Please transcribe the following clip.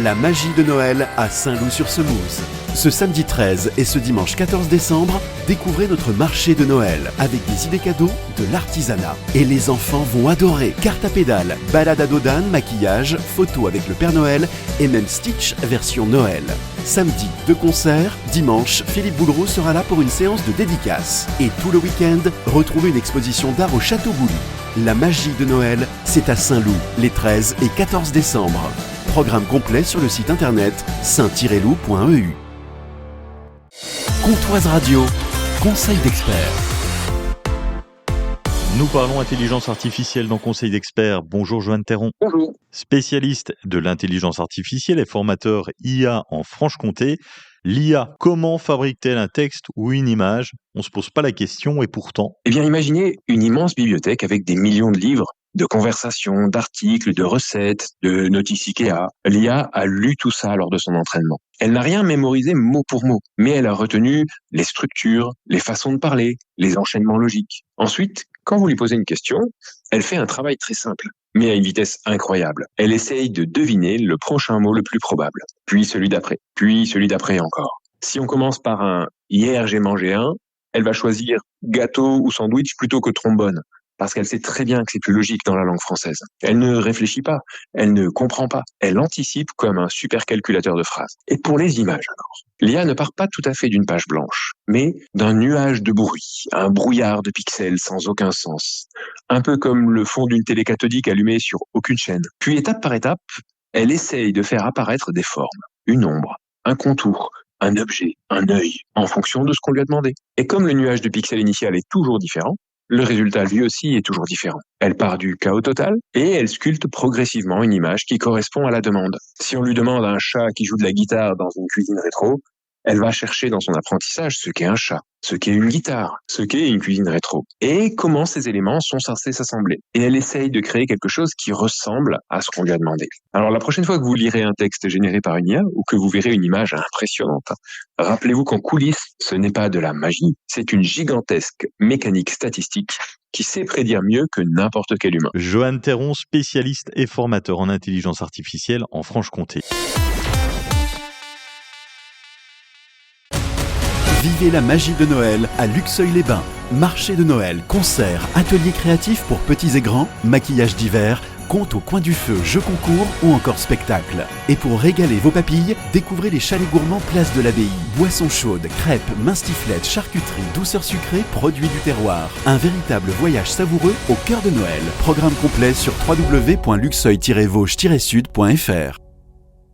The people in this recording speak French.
La magie de Noël à Saint-Loup-sur-Semouse. Ce samedi 13 et ce dimanche 14 décembre, découvrez notre marché de Noël avec des idées cadeaux, de l'artisanat. Et les enfants vont adorer. Carte à pédales, balade à dos d'âne, maquillage, photos avec le Père Noël et même Stitch version Noël. Samedi, 2 concerts. Dimanche, Philippe Boulreau sera là pour une séance de dédicace. Et tout le week-end, retrouvez une exposition d'art au Château Bouli. La magie de Noël, c'est à Saint-Loup, les 13 et 14 décembre. Programme complet sur le site internet saint-loup.eu. Comptoise Radio, conseil d'experts. Nous parlons intelligence artificielle dans Conseil d'experts. Bonjour Joanne Théron. Bonjour. Spécialiste de l'intelligence artificielle et formateur IA en Franche-Comté. L'IA, comment fabrique-t-elle un texte ou une image ? On ne se pose pas la question et pourtant... Eh bien, imaginez une immense bibliothèque avec des millions de livres, de conversations, d'articles, de recettes, de notices Ikea. L'IA a lu tout ça lors de son entraînement. Elle n'a rien mémorisé mot pour mot, mais elle a retenu les structures, les façons de parler, les enchaînements logiques. Ensuite, quand vous lui posez une question, elle fait un travail très simple, mais à une vitesse incroyable. Elle essaye de deviner le prochain mot le plus probable, puis celui d'après encore. Si on commence par un « hier j'ai mangé un », elle va choisir gâteau ou sandwich plutôt que trombone, parce qu'elle sait très bien que c'est plus logique dans la langue française. Elle ne réfléchit pas, elle ne comprend pas, elle anticipe comme un supercalculateur de phrases. Et pour les images alors, l'IA ne part pas tout à fait d'une page blanche, mais d'un nuage de bruit, un brouillard de pixels sans aucun sens, un peu comme le fond d'une télé cathodique allumée sur aucune chaîne. Puis étape par étape, elle essaye de faire apparaître des formes, une ombre, un contour, un objet, un œil, en fonction de ce qu'on lui a demandé. Et comme le nuage de pixels initial est toujours différent, le résultat lui aussi est toujours différent. Elle part du chaos total et elle sculpte progressivement une image qui correspond à la demande. Si on lui demande un chat qui joue de la guitare dans une cuisine rétro, elle va chercher dans son apprentissage ce qu'est un chat, ce qu'est une guitare, ce qu'est une cuisine rétro, et comment ces éléments sont censés s'assembler. Et elle essaye de créer quelque chose qui ressemble à ce qu'on lui a demandé. Alors la prochaine fois que vous lirez un texte généré par une IA ou que vous verrez une image impressionnante, rappelez-vous qu'en coulisses, ce n'est pas de la magie, c'est une gigantesque mécanique statistique qui sait prédire mieux que n'importe quel humain. Joanne Théron, spécialiste et formateur en intelligence artificielle en Franche-Comté. Vivez la magie de Noël à Luxeuil-les-Bains. Marché de Noël, concerts, ateliers créatifs pour petits et grands, maquillage d'hiver, contes au coin du feu, jeux concours ou encore spectacles. Et pour régaler vos papilles, découvrez les chalets gourmands Place de l'Abbaye. Boissons chaudes, crêpes, mince-tiflettes, charcuterie, douceurs sucrées, produits du terroir. Un véritable voyage savoureux au cœur de Noël. Programme complet sur www.luxeuil-vosges-sud.fr.